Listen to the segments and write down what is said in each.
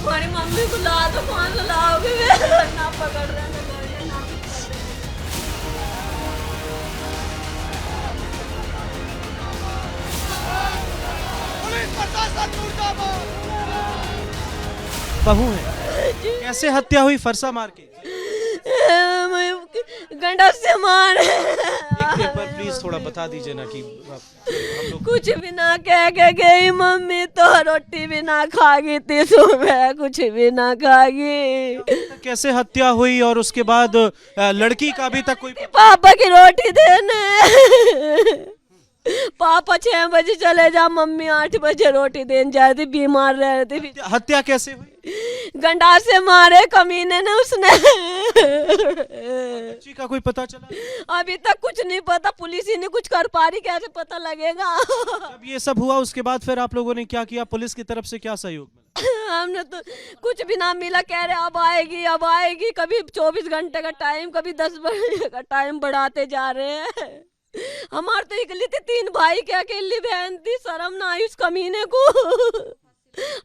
हमारी मम्मी को ला तो कौन सा लाओगे, ना पकड़ रहे हैं, ना कर रहे हैं, ना कुछ कर रहे बहू है, कैसे हत्या हुई फरसा मार के? हैं। गंडा से मारे, एक बार प्लीज थोड़ा बता दीजिए ना कि हम लोग कुछ भी ना कह के गई मम्मी, तो रोटी भी ना खागी थी सुबह, कुछ भी ना खागी। कैसे हत्या हुई और उसके बाद लड़की का अभी तक कोई पापा की रोटी देने, पापा 6 बजे चले जा, मम्मी 8 बजे रोटी देने जाती थी, बीमार रह रही थी। हत्या कैसे हुई? गंडा से मारे कमीने ने उसने। बच्ची का कोई पता चला? अभी तक कुछ नहीं पता, पुलिस ही नहीं कुछ कर पा रही, कैसे पता लगेगा। जब ये सब हुआ उसके बाद फिर आप लोगों ने क्या किया? पुलिस की तरफ से क्या सहयोग मिला? हमने तो कुछ भी ना मिला, कह रहे अब आएगी अब आएगी, कभी 24 घंटे का टाइम, कभी 10 बजे का टाइम बढ़ाते जा रहे हैं। हमारे तो इकली थी, 3 भाई के अकेली बहन थी, शर्म ना आई उस कमीने को।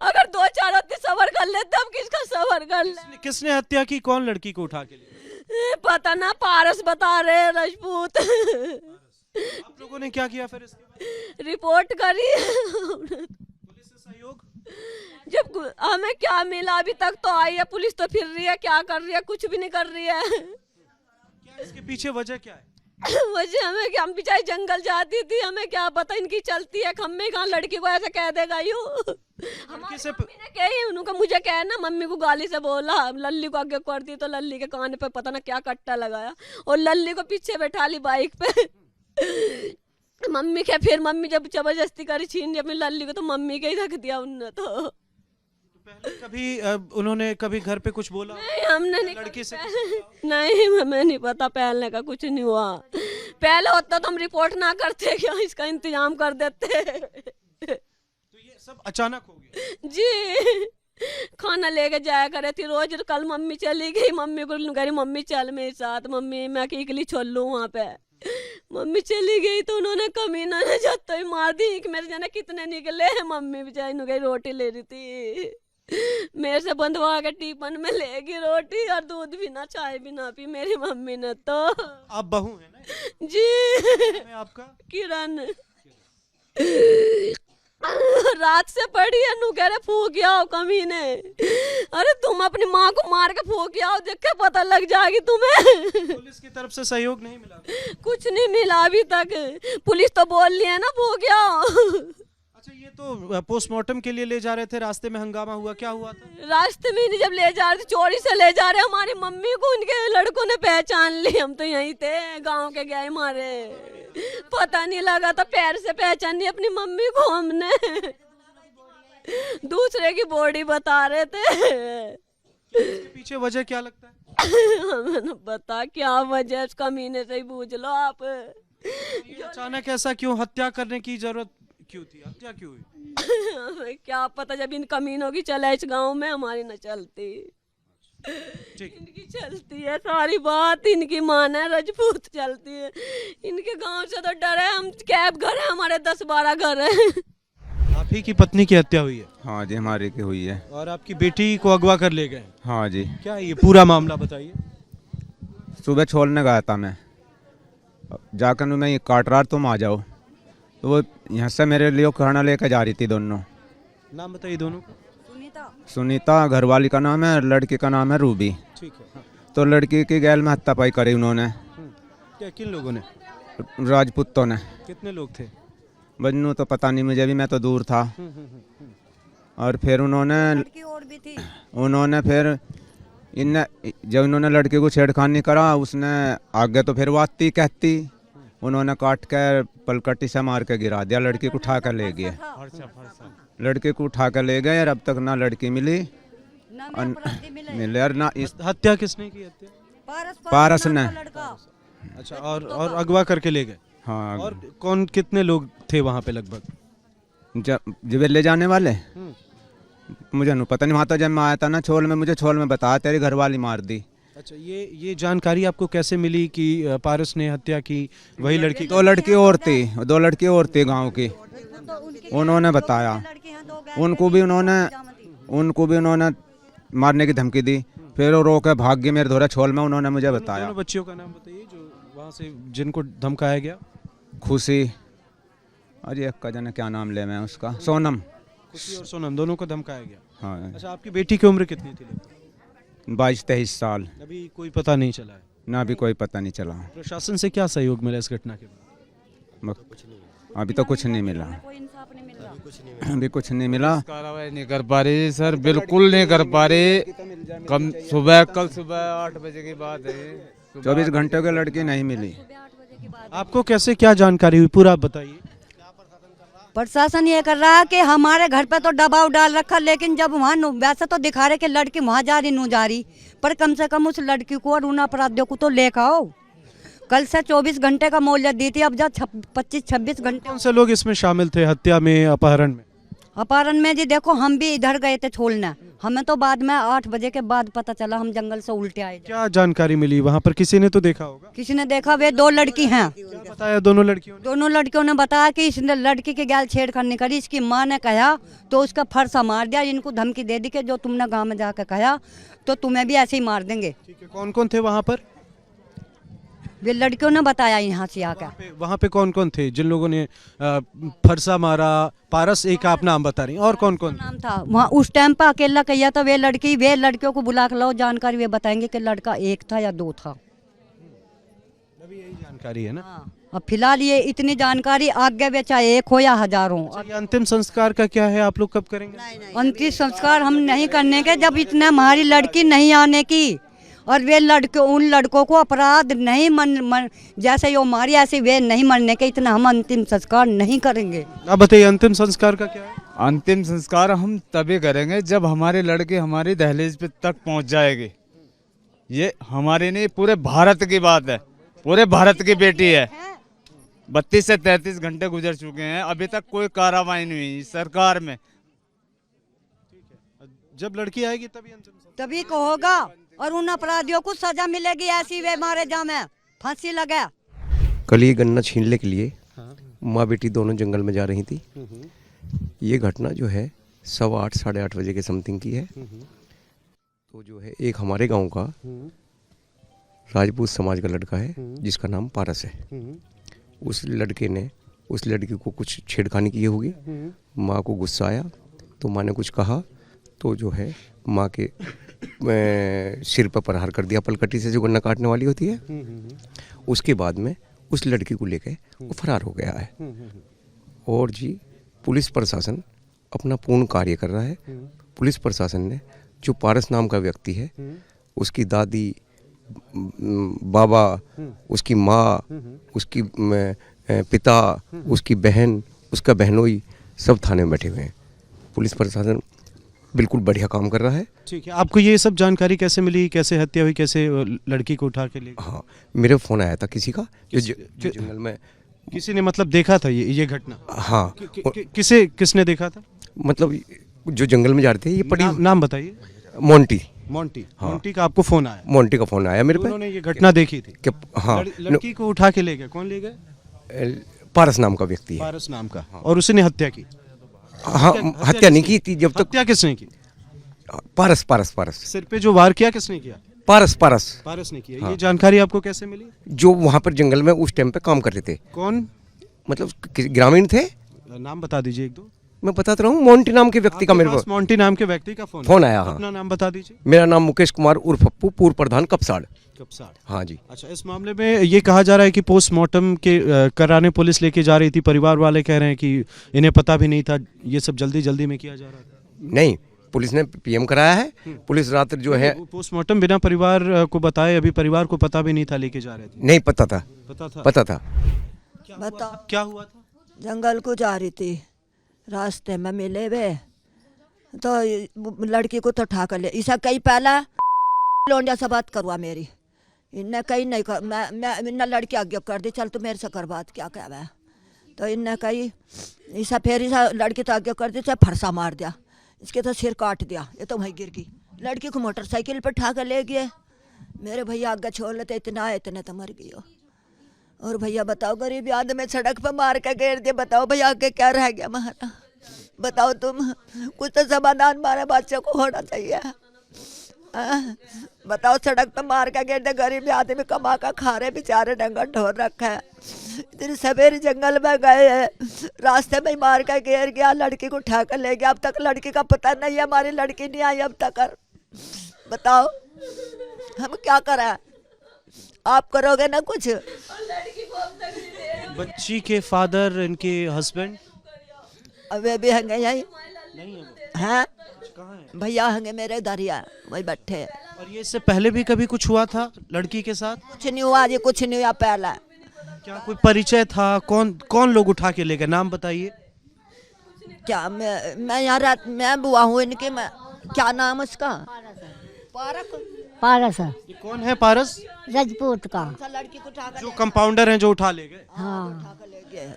अगर 2-4 होती सबर कर लेते, अब किसका सबर कर ले। किसने हत्या की? कौन लड़की को उठा के ले? पता ना, पारस बता रहे राजपूत। आप लोगों ने क्या किया फिर इसके बाद? रिपोर्ट करी। पुलिस से सहयोग? जब हमें क्या मिला, अभी तक तो आई है पुलिस, तो फिर रही है, क्या कर रही है, कुछ भी नहीं कर रही है। क्या इसके पीछे वजह क्या है? वजह हमें क्या, हम बेचारी जंगल जाती थी, हमें क्या पता इनकी चलती है खम्मे कहाँ, लड़की को ऐसे कह देगा यूं। हमारी से मम्मी ने कही, उनको मुझे कहे ना, मम्मी को गाली से बोला, लल्ली को आगे कर दी, तो लल्ली के कान पे पता ना क्या कट्टा लगाया, और लल्ली को पीछे बैठा ली बाइक पे। मम्मी के, फिर मम्मी जब जबरदस्ती करी छीन ली अपनी लल्ली को, तो मम्मी के ही रख दिया उनने। तो पहले कभी उन्होंने कभी घर पे कुछ बोला? नहीं, हमने नहीं, लड़की से नहीं, हमें नहीं पता, पहले का कुछ नहीं हुआ। पहले होता तो हम रिपोर्ट ना करते, क्या इसका इंतजाम कर देते। तो ये सब अचानक हो गया? जी, खाना लेके जाया करे थी रोज, कल मम्मी चली गई, मम्मी को कह रही मम्मी चल मेरे साथ, मम्मी मैं अकेली छोड़ लूँ वहाँ पे। मम्मी चली गई तो उन्होंने कमीना ने जब ही मार दी कि मेरे जाने कितने निकले। मम्मी बेचारी नु गई रोटी ले रही थी, मेरे से बंधवा के टिफिन में लेगी रोटी, और दूध भी ना चाय भी ना पी मेरी मम्मी ने तो। आप बहू है ना? जी, मैं आपका किरण रात से पड़ी है, नु कह रहे फूक आओ कमीने। अरे तुम अपनी माँ को मार के फूक आओ, देख के पता लग जाएगी तुम्हें। पुलिस की तरफ से सहयोग नहीं मिला? कुछ नहीं मिला अभी तक, पुलिस तो बोल रही है ना फूक आओ। अच्छा, ये तो पोस्टमार्टम के लिए ले जा रहे थे, रास्ते में हंगामा हुआ, क्या हुआ था? रास्ते में नहीं, जब ले जा रहे थे, चोरी से ले जा रहे, हमारी मम्मी को उनके लड़कों ने पहचान ली, हम तो यहीं थे, गांव के गए हमारे, पता नहीं लगा था, पैर से पहचानी अपनी मम्मी को हमने, दूसरे की बॉडी बता रहे थे। इसके पीछे वजह क्या लगता है? हमें न पता क्या वजह, इस कमीने से ही पूछ लो आप। ये अचानक ऐसा क्यों? हत्या करने की जरूरत क्यों थी? हत्या क्यों हुई? हमें क्या पता, जब इन कमीनों की चले इस गांव में, हमारी न चलती, इनकी चलती है सारी बात, इनकी मान है राजपूत चलती है, इनके गांव से तो डर है। हम कैब घर है हमारे, 10-12 घर है। आप ही की पत्नी की हत्या हुई है? हाँ जी, हमारी की हुई है। और आपकी बेटी को अगवा कर ले गए? हाँ जी। क्या ये पूरा मामला बताइए। सुबह छोड़ने गया था मैं, जाकर मैं ये काट रहा, तुम आ जाओ, तो वो यहाँ से मेरे लिए खाना लेकर जा रही थी दोनों। नाम बताइए दोनों का। सुनीता घरवाली का नाम है, लड़की का नाम है रूबी। ठीक है, हाँ। तो लड़की की गैल में हत्यापाई करी उन्होंने। क्या, किन लोगों ने? राजपूतों ने। कितने लोग थे? बन्नू तो पता नहीं मुझे भी, मैं तो दूर था। और फिर उन्होंने और भी थी। उन्होंने फिर इन जब इन्होंने लड़के को छेड़खानी करा, उसने आगे तो फिर वो आती कहती, उन्होंने काट कर पलकटी से मार के गिरा दिया, लड़की को उठा कर ले गए। लड़के को उठा कर ले गए, और अब तक ना लड़की मिली मिले, और ना इस हत्या किसने की? हत्या पारस ने। अच्छा, और अगवा करके ले गए? हाँ। और कौन, कितने लोग थे वहाँ पे लगभग? जब ले जाने वाले मुझे नहीं पता, नहीं वहाँ तो जब मैं आया था ना छोल में, मुझे छोल में बताया तेरी घरवाली मार दी। अच्छा, ये जानकारी आपको कैसे मिली कि पारस ने हत्या की? वही लड़की? दो लड़की और थी गांव की, उन्होंने बताया। उनको भी उन्होंने मारने की धमकी दी, फिर वो रो के भाग गए मेरे धोरा छोल में, उन्होंने मुझे बताया। दोनों बच्चियों का नाम बताइए जो वहाँ से जिनको धमकाया गया। खुशी और एक का जाने क्या नाम ले मैं उसका, सोनम। खुशी और सोनम दोनों को धमकाया गया। हाँ, अच्छा, आपकी बेटी की उम्र कितनी थी लगभग? 22-23 साल। अभी कोई पता नहीं चला है। ना भी कोई पता नहीं चला। प्रशासन से क्या सहयोग मिला इस घटना के बाद? अभी तो कुछ नहीं मिला, अभी कुछ नहीं मिला। कार्रवाई नहीं कर पा रही सर, बिल्कुल नहीं कर पा रही। कल सुबह 8 बजे की बात है, 24 घंटे की लड़की नहीं मिली। आपको कैसे क्या जानकारी हुई, पूरा आप बताइए। प्रशासन ये कर रहा है कि हमारे घर पे तो दबाव डाल रखा, लेकिन जब वहाँ वैसे तो दिखा रहे कि लड़की वहाँ जा रही नू जा रही, पर कम से कम उस लड़की को और उन अपराधियों को तो लेकर आओ। कल से 24 घंटे का मोहलत दी थी, अब जा 25-26 घंटे। कौन से लोग इसमें शामिल थे, हत्या में, अपहरण में? अपहरण में जी देखो, हम भी इधर गए थे छोड़ना, हमें तो बाद में 8 बजे के बाद पता चला, हम जंगल से उल्टे आए। क्या जानकारी मिली वहाँ पर? किसी ने तो देखा होगा। किसी ने देखा, वे 2 लड़की हैं। क्या बताया दोनों लड़कियों ने? दोनों लड़कियों ने बताया कि इसने लड़की के गैल छेड़खानी करी, इसकी माँ ने कहा तो उसका फरसा मार दिया। इनको धमकी दे दी कि जो तुमने गाँव में जाकर कहा तो तुम्हें भी ऐसे ही मार देंगे। ठीक है, कौन कौन थे वहाँ पर? वे लड़कियों ने बताया यहाँ से आकर। वहाँ पे कौन कौन थे जिन लोगों ने फरसा मारा? पारस एक आप नाम बता रही हैं, और कौन कौन? नाम था वहाँ उस टाइम पर अकेला कहिया तो वे लड़कियों को बुला कर लो, जानकारी वे बताएंगे कि लड़का 1 था या 2 था। अभी यही जानकारी है ना? हाँ, अब फिलहाल ये इतनी जानकारी, आगे वे चाहे 1 हो या हजारों। ये अंतिम संस्कार का क्या है, आप लोग कब करेंगे? अंतिम संस्कार हम नहीं करने के, जब इतना हमारी लड़की नहीं आने की और वे उन लड़कों को अपराध नहीं जैसे यो मारी ऐसे वे नहीं मरने के, इतना हम अंतिम संस्कार नहीं करेंगे। आप बताइए अंतिम संस्कार का क्या है? अंतिम संस्कार हम तभी करेंगे जब हमारे लड़के हमारी दहलीज पे तक पहुंच जाएगी। ये हमारे नहीं, पूरे भारत की बात है, पूरे भारत की बेटी है। 32 से 33 घंटे गुजर चुके हैं, अभी तक कोई कार्रवाई नहीं हुई सरकार में। जब लड़की आएगी तभी अंतिम संस्कार। तभी को होगा और उन अपराधियों को सजा मिलेगी, ऐसी वे मारे जामे फांसी लगे। कल ये गन्ना छीनने के लिए माँ बेटी दोनों जंगल में जा रही थी। ये घटना जो है 8:15 साढ़े 8 बजे के समथिंग की है। तो जो है एक हमारे गांव का राजपूत समाज का लड़का है जिसका नाम पारस है। उस लड़के ने उस लड़की को कुछ छेड़खानी की होगी। माँ को गुस्सा आया तो माँ ने कुछ कहा तो जो है माँ के सिर पर प्रहार कर दिया पलकटी से, जो गन्ना काटने वाली होती है। उसके बाद में उस लड़की को लेकर वो फरार हो गया है। और जी पुलिस प्रशासन अपना पूर्ण कार्य कर रहा है। पुलिस प्रशासन ने जो पारस नाम का व्यक्ति है, उसकी दादी, बाबा, उसकी माँ, उसकी पिता, उसकी बहन, उसका बहनोई सब थाने में बैठे हुए हैं। पुलिस प्रशासन बिल्कुल बढ़िया काम कर रहा है। ठीक है, आपको ये सब जानकारी कैसे मिली, कैसे हत्या हुई, कैसे लड़की को उठा के ले गए? हाँ, मेरे फोन आया था किसी का जो जंगल में, किसी ने मतलब देखा था ये घटना? हाँ। किसने देखा था? मतलब जो जंगल में जा रहे थे, ये पड़ी नाम बताइए। मोंटी। हाँ। मोंटी का आपको फोन आया? मोंटी का फोन आया मेरे पे। उन्होंने ये घटना देखी थी कि हाँ लड़की को उठा के ले गए। कौन ले गए? पारस नाम का व्यक्ति है। पारस नाम का। और उसने हत्या की? हाँ, हत्या नहीं की थी जब तक। हत्या किसने की? पारस पारस पारस। सिर पे जो वार किया किसने किया? पारस पारस पारस ने किया। हाँ। ये जानकारी आपको कैसे मिली? जो वहाँ पर जंगल में उस टाइम पे काम कर रहे थे। कौन? मतलब ग्रामीण थे। नाम बता दीजिए एक दो। मैं बताता रहा हूँ, मोंटी नाम के व्यक्ति का मेरे को मोंटी नाम के व्यक्ति का फोन आया। हाँ, अपना नाम बता दीजिए। मेरा नाम मुकेश कुमार उर्फ पप्पू, पूर्व प्रधान कपसाड़। हाँ जी। अच्छा, इस मामले में ये कहा जा रहा है कि पोस्टमार्टम के कराने पुलिस लेके जा रही थी। परिवार वाले कह रहे हैं कि इन्हें पता भी नहीं था, ये सब जल्दी जल्दी में किया जा रहा था। नहीं, पुलिस ने पीएम कराया है। पुलिस रात जो है पोस्टमार्टम बिना परिवार को बताए, अभी परिवार को पता भी नहीं था लेके जा रहे थे। नहीं पता था। पता था। बताओ क्या हुआ था? जंगल को जा रही थी, रास्ते में मिले वे तो लड़की को तो ठाकर ले। इसे कई पहला लोंडिया से बात करवा मेरी, इनने कहीं नहीं कर, मैं इन्हें लड़की आगे कर दी, चल तू मेरे से कर बात, क्या कहवा है। तो इनने कही ऐसा, फिर ऐसा लड़की तो आगे कर दी, चाहे फरसा मार दिया, इसके तो सिर काट दिया, ये तो वहीं गिर गई। लड़की को मोटरसाइकिल पर ठाकर ले गए, मेरे भैया आगे छोड़ लेते, इतने तो मर गई हो। और भैया बताओ, गरीब आदमी सड़क पर मार के गिर दिए, बताओ भैया आगे क्या रह गया हमारा? बताओ तुम, कुछ तो समाधान हमारे बच्चे को होना चाहिए। बताओ, सड़क पे मार के गिरते, गरीब आदमी कमा कर खा रहे बेचारे, डंगर ढोर रखा है। इतनी सवेरे जंगल में गए हैं, रास्ते में ही मार के गिर गया, लड़की को उठा कर ले गया। अब तक लड़की का पता नहीं है, हमारी लड़की नहीं आई अब तक। बताओ हम क्या करें, आप करोगे ना कुछ। बच्ची के फादर, इनके हस्बैंड वे भी हंगे यही हैं, भैया हंगे मेरे दरिया वही बैठे हैं। और ये इससे पहले भी कभी कुछ हुआ था लड़की के साथ? कुछ नहीं हुआ जी, कुछ नहीं हुआ पहला। क्या कोई परिचय था? कौन लोग उठा के ले गए, नाम बताइए। क्या मैं यहाँ मैं बुआ हूँ इनके, मैं क्या नाम उसका, पारस ये कौन है पारस? रजपूत का। लड़की को उठा जो कंपाउंडर हैं जो उठा ले गए? हाँ,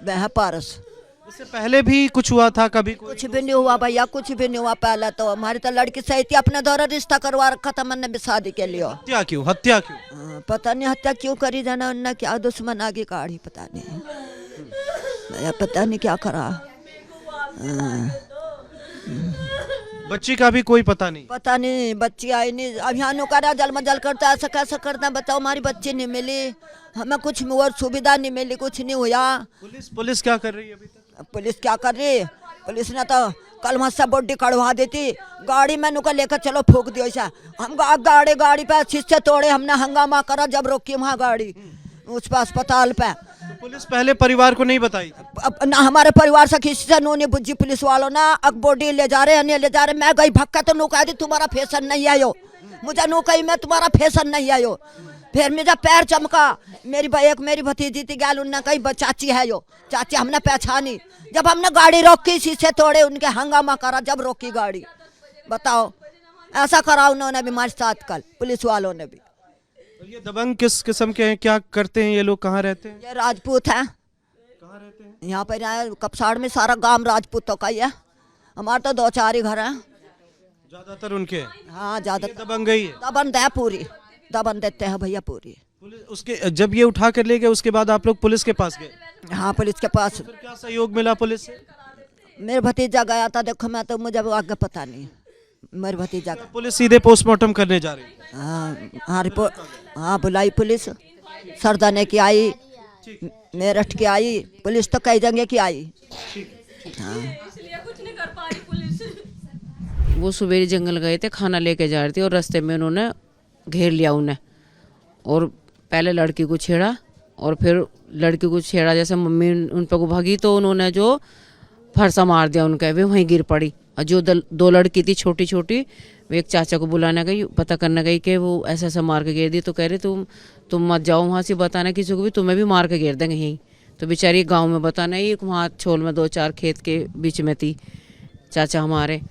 वह है पारस। इससे पहले भी कुछ हुआ था कभी? कुछ भी नहीं हुआ भैया, कुछ भी नहीं हुआ पहले तो। हमारी तो लड़की सही थी, अपने द्वारा रिश्ता करवा रखा था मैंने भी शादी के लिए। हत्या क्यों? हत्या क्यों? पता नहीं हत्या क्यों करी जाना, उनने क्या दुश्मन आगे काढ़ी, पता नहीं भैया, पता नहीं क्या करा। बच्ची का भी कोई पता नहीं? पता नहीं, बच्ची आई नहीं। अब यहाँ नुकारा जल मजल करता, ऐसा कैसा करता, बताओ। हमारी बच्ची नहीं मिली, हमें कुछ और सुविधा नहीं मिली, कुछ नहीं हुआ। पुलिस क्या कर रही है अभी तक? पुलिस क्या कर रही, पुलिस ने तो कल वहाँ से बॉडी कढ़वा देती, गाड़ी में नुका लेकर चलो फूक दियो ऐसा। हम गाड़ी पे शीशे तोड़े, हमने हंगामा करा जब रोकी वहाँ गाड़ी उस पर अस्पताल पे। तो पुलिस पहले परिवार को नहीं बताई? अब ना हमारे परिवार से किसी से नूनी बुज्जी पुलिस वालों ना, अब बॉडी ले जा रहे हैं, नहीं ले जा रहे। मैं गई भक्का तो नुका दी, तुम्हारा फैशन नहीं आयो, मुझे नुकाई में तुम्हारा फैशन नहीं आयो। फिर मेरा पैर चमका, एक मेरी भतीजी थी गैल, उनने कही चाची है यो, चाची हमने पहचानी। जब हमने गाड़ी रोकी, शीशे तोड़े, उनके हंगामा करा जब रोकी गाड़ी। बताओ, ऐसा करा उन्होंने भी हमारे साथ कल, पुलिस वालों ने भी। ये दबंग किस किस्म के हैं, क्या करते हैं ये लोग, कहाँ रहते हैं? ये राजपूत हैं। कहाँ रहते हैं? यहाँ पर कपसाड़ में सारा गांव राजपूतों का ही है, हमारे तो 2-4 ही घर हैं। ज्यादातर उनके हैं? हाँ ज्यादा दबंग गई है? दबन दे पूरी, दबन देते हैं भैया पूरी। पुलिस उसके जब ये उठा कर ले गए उसके बाद आप लोग पुलिस के पास गए? हाँ पुलिस के पास। फिर क्या सहयोग मिला पुलिस से? मेरे भतीजा गया था, देखो मैं तो, मुझे आगे पता नहीं, मेरे भतीजा का। पुलिस सीधे पोस्टमार्टम करने जा रही है? हाँ रिपोर्ट, हाँ बुलाई पुलिस, सरदाने की आई, मेरठ की आई, पुलिस तो कई जगह की आई। वो सवेरे जंगल गए थे, खाना लेके जा रहे थे और रास्ते में उन्होंने घेर लिया उन्हें, और पहले लड़की को छेड़ा और फिर लड़की को छेड़ा, जैसे मम्मी उन पर को भागी तो उन्होंने जो फरसा मार दिया उनका, वे वहीं गिर पड़ी। और जो 2 लड़की थी छोटी छोटी, वो एक चाचा को बुलाने गई, पता करने गई कि वो ऐसा ऐसा मार के गिर दी। तो कह रहे तुम मत जाओ वहाँ से बताना किसी को भी, तुम्हें भी मार के गिर देंगे यहीं। तो बेचारी गाँव में बताना, ही वहाँ छोल में 2-4 खेत के बीच में थी चाचा हमारे।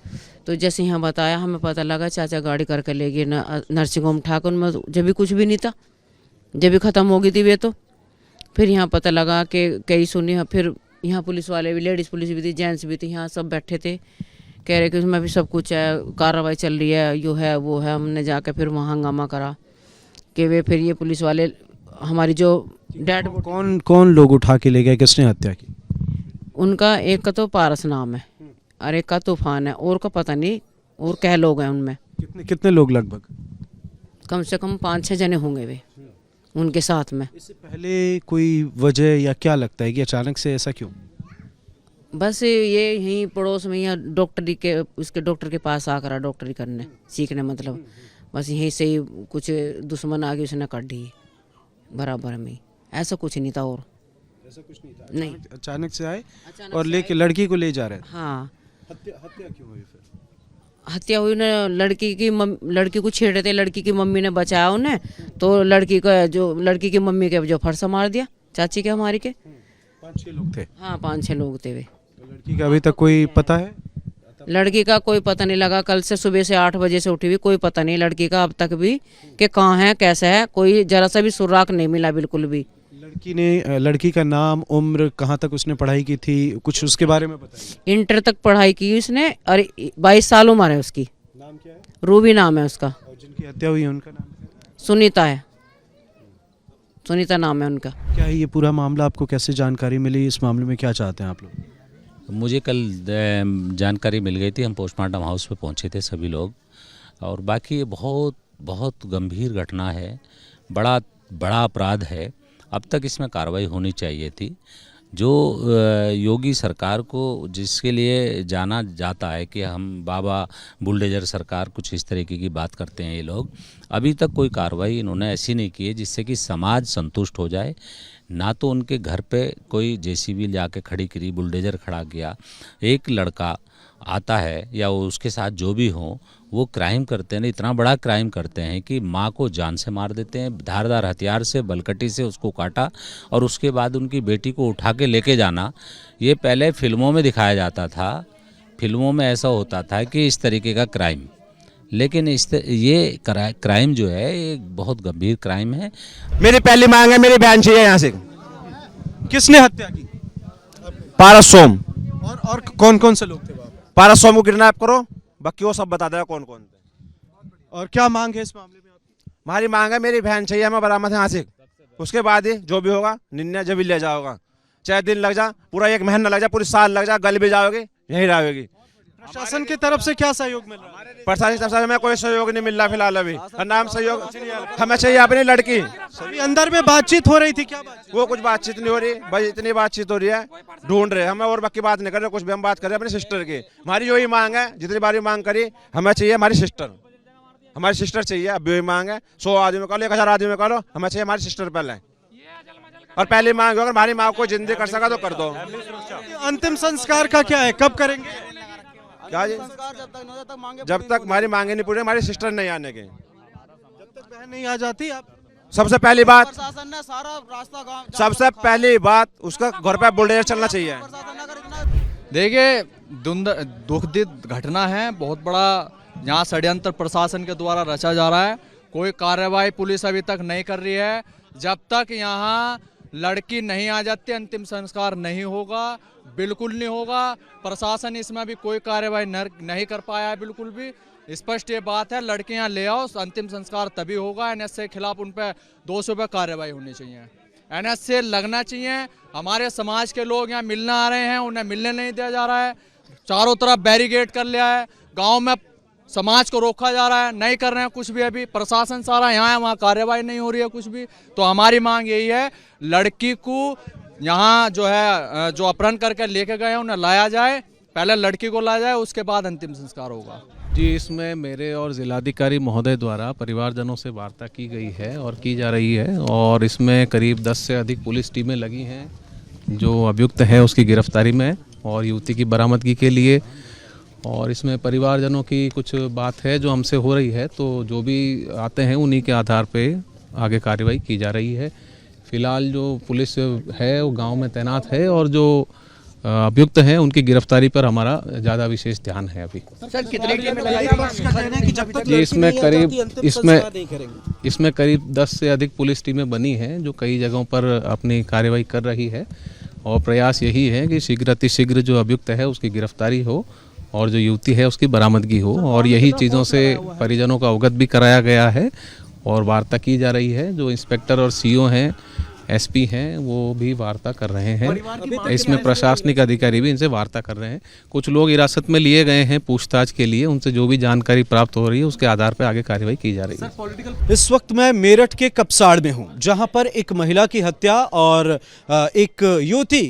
तो जैसे यहाँ बताया, हमें पता लगा चाचा गाड़ी करके ले गए नर्सिंग होम ठाकुर में, जब भी कुछ भी नहीं था, जब भी ख़त्म हो गई थी वे। तो फिर यहाँ पता लगा कि कई सुनी, फिर यहाँ पुलिस वाले भी, लेडीज़ पुलिस भी थी, जेंट्स भी थे, यहाँ सब बैठे थे, कह रहे कि उसमें भी सब कुछ है, कार्रवाई चल रही है, यो है वो है। हमने जाकर फिर वहाँ हंगामा करा कि वे फिर ये पुलिस वाले हमारी जो डैड। कौन लोग उठा के ले गए, किसने हत्या की? उनका एक का तो पारस नाम है और एक का तूफान है, और का पता नहीं, और क्या लोग हैं उनमें। कितने लोग लगभग? कम से कम 5-6 जने होंगे वे उनके साथ में। इससे पहले कोई वजह या क्या लगता है कि अचानक से ऐसा क्यों? बस ये यहीं पड़ोस में, यहाँ डॉक्टरी के, उसके डॉक्टर के पास आकर डॉक्टरी करने सीखने, मतलब बस यहीं से ही कुछ दुश्मन आ गई, उसने काट दी बराबर में। ऐसा कुछ नहीं था, और ऐसा कुछ नहीं था, नहीं, अचानक से आए और लेके लड़की को ले जा रहे थे। हाँ, हत्या क्यों हुई फिर? हत्या हुई ना, लड़की को छेड़े थे, लड़की की मम्मी ने बचाया उन्हें, तो लड़की की मम्मी के जो फरसा मार दिया चाची के, हमारी के। 5-6 लोग थे? हाँ 5-6 लोग थे वे। तो लड़की का अभी तक कोई पता है? लड़की का कोई पता नहीं लगा, कल से सुबह से 8 बजे से उठी हुई, कोई पता नहीं लड़की का अब तक भी कि कहाँ है, कैसे है, कोई जरा सा भी सुराग नहीं मिला बिल्कुल भी। लड़की का नाम, उम्र, कहाँ तक उसने पढ़ाई की थी, कुछ उसके बारे में बताइए। इंटर तक पढ़ाई की उसने और 22 साल उम्र है उसकी। नाम क्या है? रूबी नाम है उसका। और जिनकी हत्या हुई है उनका नाम क्या है? सुनीता है, सुनीता नाम है उनका। क्या है ये पूरा मामला, आपको कैसे जानकारी मिली, इस मामले में क्या चाहते हैं आप लोग? मुझे कल जानकारी मिल गई थी, हम पोस्टमार्टम हाउस पे पहुंचे थे सभी लोग। और बाकी ये बहुत बहुत गंभीर घटना है, बड़ा बड़ा अपराध है। अब तक इसमें कार्रवाई होनी चाहिए थी। जो योगी सरकार को जिसके लिए जाना जाता है कि हम बाबा बुलडोजर सरकार, कुछ इस तरीके की बात करते हैं ये लोग, अभी तक कोई कार्रवाई इन्होंने ऐसी नहीं की है जिससे कि समाज संतुष्ट हो जाए। ना तो उनके घर पे कोई जेसीबी जाके खड़ी करी, बुलडोजर खड़ा किया। एक लड़का आता है या वो उसके साथ जो भी हो, वो क्राइम करते हैं, इतना बड़ा क्राइम करते हैं कि माँ को जान से मार देते हैं, धारदार हथियार से, बलकटी से उसको काटा, और उसके बाद उनकी बेटी को उठा के लेके जाना। ये पहले फिल्मों में दिखाया जाता था, फिल्मों में ऐसा होता था कि इस तरीके का क्राइम, लेकिन ये क्राइम जो है ये बहुत गंभीर क्राइम है। मेरी पहली मांग है, मेरी बहन चाहिए यहाँ से। किसने हत्या की? पारस सोम। और कौन कौन से लोग थे वहाँ? पारस सोम को किडनैप करो, बाकी वो सब बता देगा कौन कौन थे। और क्या मांग है इस मामले में आपकी? हमारी मांग है, मेरी बहन चाहिए हमें बरामद है यहाँ से। उसके बाद ही जो भी होगा निर्णय जब भी ले जाओगा, चाहे दिन लग जा, पूरा 1 महीना लग जा, पूरी साल लग जा, गल भी जाओगे, यही रहेगी। प्रशासन की तरफ से क्या सहयोग मिल रहा है? प्रशासन की तरफ से हमें कोई सहयोग नहीं मिल रहा फिलहाल अभी। नाम सहयोग हमें चाहिए अपनी लड़की। अभी अंदर में बातचीत हो रही थी, क्या बातचीत? वो कुछ बातचीत नहीं हो रही, बस इतनी बातचीत हो रही है, ढूंढ रहे हमें, और बाकी बात नहीं कर रहे, कुछ भी हम बात कर रहे हैं अपनी सिस्टर की। हमारी यही मांग है, जितनी बारी मांग करी, हमें चाहिए हमारी सिस्टर चाहिए। अब भी वही मांग है, 100 आदमी में करो, 1000 आदमी में करो, हमें चाहिए हमारी सिस्टर पहले। और पहली मांग अगर हमारी माँ को जिंदगी कर सका तो कर दो। अंतिम संस्कार का क्या है, कब करेंगे? क्या जी? जब तक हमारी मांगे नहीं पूरी, हमारी सिस्टर नहीं आने की, जब तक बहन नहीं आ जाती आप। सबसे पहली बात, प्रशासन ने सारा रास्ता सबसे पहली बात उसका घर पे बुलडोजर चलना चाहिए। देखिए, दुखद घटना है, बहुत बड़ा यहाँ षड्यंत्र प्रशासन के द्वारा रचा जा रहा है। कोई कार्रवाई पुलिस अभी तक नहीं कर रही है। जब तक यहाँ लड़की नहीं आ जाती, अंतिम संस्कार नहीं होगा, बिल्कुल नहीं होगा। प्रशासन इसमें भी कोई कार्रवाई नहीं कर पाया है, बिल्कुल भी। स्पष्ट ये बात है, लड़कियां ले आओ, अंतिम संस्कार तभी होगा। एनएसए के खिलाफ उन पर 200 पे कार्रवाई होनी चाहिए, एनएसए लगना चाहिए। हमारे समाज के लोग यहाँ मिलने आ रहे हैं, उन्हें मिलने नहीं दिया जा रहा है, चारों तरफ बैरिकेड कर लिया है, गाँव में समाज को रोका जा रहा है, नहीं कर रहे हैं कुछ भी। अभी प्रशासन सारा यहाँ है, वहाँ कार्रवाई नहीं हो रही है कुछ भी। तो हमारी मांग यही है, लड़की को यहाँ जो है, जो अपहरण करके लेके गए हैं, उन्हें लाया जाए, पहले लड़की को लाया जाए, उसके बाद अंतिम संस्कार होगा। जी, इसमें मेरे और जिलाधिकारी महोदय द्वारा परिवारजनों से वार्ता की गई है और की जा रही है, और इसमें करीब 10 से अधिक पुलिस टीमें लगी हैं जो अभियुक्त है उसकी गिरफ्तारी में और युवती की बरामदगी के लिए। और इसमें परिवारजनों की कुछ बात है जो हमसे हो रही है, तो जो भी आते हैं उन्हीं के आधार पे आगे कार्रवाई की जा रही है। फिलहाल जो पुलिस है वो गांव में तैनात है, और जो अभियुक्त हैं उनकी गिरफ्तारी पर हमारा ज़्यादा विशेष ध्यान है अभी। सर, कितने जी, इसमें करीब 10 से अधिक पुलिस टीमें बनी हैं जो कई जगहों पर अपनी कार्रवाई कर रही है, और प्रयास यही है कि शीघ्र अतिशीघ्र जो अभियुक्त है उसकी गिरफ्तारी हो और जो युवती है उसकी बरामदगी हो। और यही चीज़ों से परिजनों का अवगत भी कराया गया है और वार्ता की जा रही है। जो इंस्पेक्टर और सीओ हैं, एसपी हैं, वो भी वार्ता कर रहे हैं। इसमें प्रशासनिक अधिकारी भी इनसे वार्ता कर रहे हैं। कुछ लोग हिरासत में लिए गए हैं पूछताछ के लिए, उनसे जो भी जानकारी प्राप्त हो रही है उसके आधार पर आगे कार्रवाई की जा रही है। इस वक्त मैं मेरठ के कपसाड़ में हूं, जहां पर एक महिला की हत्या और एक युवती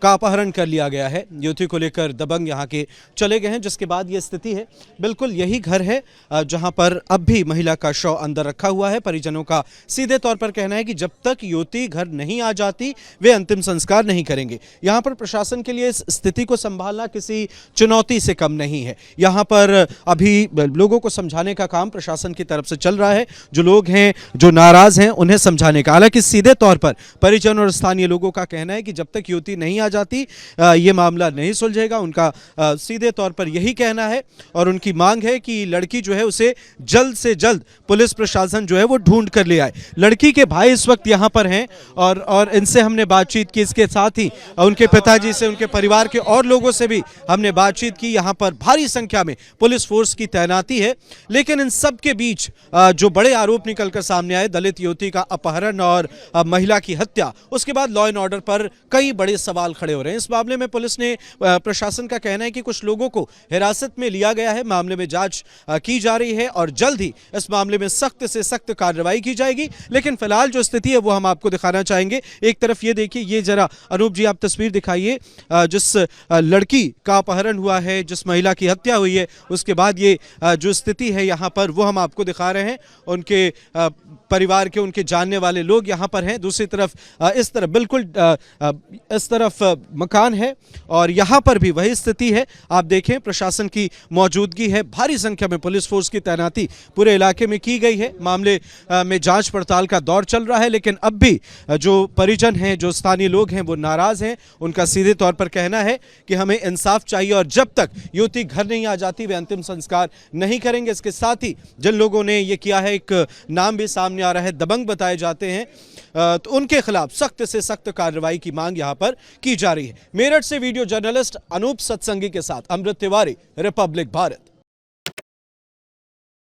का अपहरण कर लिया गया है। युवती को लेकर दबंग यहाँ के चले गए हैं, जिसके बाद ये स्थिति है। बिल्कुल यही घर है जहाँ पर अब भी महिला का शव अंदर रखा हुआ है। परिजनों का सीधे तौर पर कहना है कि जब तक युवती घर नहीं आ जाती वे अंतिम संस्कार नहीं करेंगे। यहाँ पर प्रशासन के लिए इस स्थिति को संभालना किसी चुनौती से कम नहीं है। यहाँ पर अभी लोगों को समझाने का काम प्रशासन की तरफ से चल रहा है। जो लोग हैं जो नाराज हैं उन्हें समझाने का। हालांकि सीधे तौर पर परिजन और स्थानीय लोगों का कहना है कि जब तक युवती नहीं जाती ये मामला नहीं सुलझेगा। उनका सीधे तौर पर यही कहना है और उनकी मांग है कि लड़की जो है उसे जल्द से जल्द पुलिस प्रशासन जो है वो ढूंढ कर ले आए। लड़की के भाई इस वक्त यहाँ पर हैं और इनसे हमने बातचीत की। इसके साथ ही उनके पिताजी से, उनके परिवार के और लोगों से भी हमने बातचीत की। यहाँ पर भारी संख्या में पुलिस फोर्स की तैनाती है, लेकिन इन सब के बीच जो बड़े आरोप निकलकर सामने आए, दलित युवती का अपहरण और महिला की हत्या, उसके बाद लॉ एंड ऑर्डर पर कई बड़े सवाल खड़े हो रहे हैं। इस मामले में पुलिस ने प्रशासन का कहना है कि कुछ लोगों को हिरासत में लिया गया है, मामले में जांच की जा रही है और जल्द ही इस मामले में सख्त से सख्त कार्रवाई की जाएगी। लेकिन फिलहाल जो स्थिति है वो हम आपको दिखाना चाहेंगे। एक तरफ ये देखिए, ये जरा अनूप जी आप तस्वीर दिखाइए, जिस लड़की का अपहरण हुआ है, जिस महिला की हत्या हुई है, उसके बाद ये जो स्थिति है यहाँ पर वो हम आपको दिखा रहे हैं। उनके परिवार के, उनके जानने वाले लोग यहाँ पर हैं। दूसरी तरफ इस तरफ बिल्कुल इस तरफ मकान है और यहाँ पर भी वही स्थिति है। आप देखें प्रशासन की मौजूदगी है, भारी संख्या में पुलिस फोर्स की तैनाती पूरे इलाके में की गई है। मामले में जांच पड़ताल का दौर चल रहा है, लेकिन अब भी जो परिजन हैं, जो स्थानीय लोग हैं, वो नाराज हैं। उनका सीधे तौर पर कहना है कि हमें इंसाफ चाहिए और जब तक युवती घर नहीं आ जाती वे अंतिम संस्कार नहीं करेंगे। इसके साथ ही जिन लोगों ने ये किया है, एक नाम भी सामने आ रहा है, दबंग बताए जाते हैं, तो उनके खिलाफ सख्त से सख्त कार्रवाई की मांग यहां पर की जा रही है। मेरठ से वीडियो जर्नलिस्ट अनूप सत्संगी के साथ अमृत तिवारी, रिपब्लिक भारत।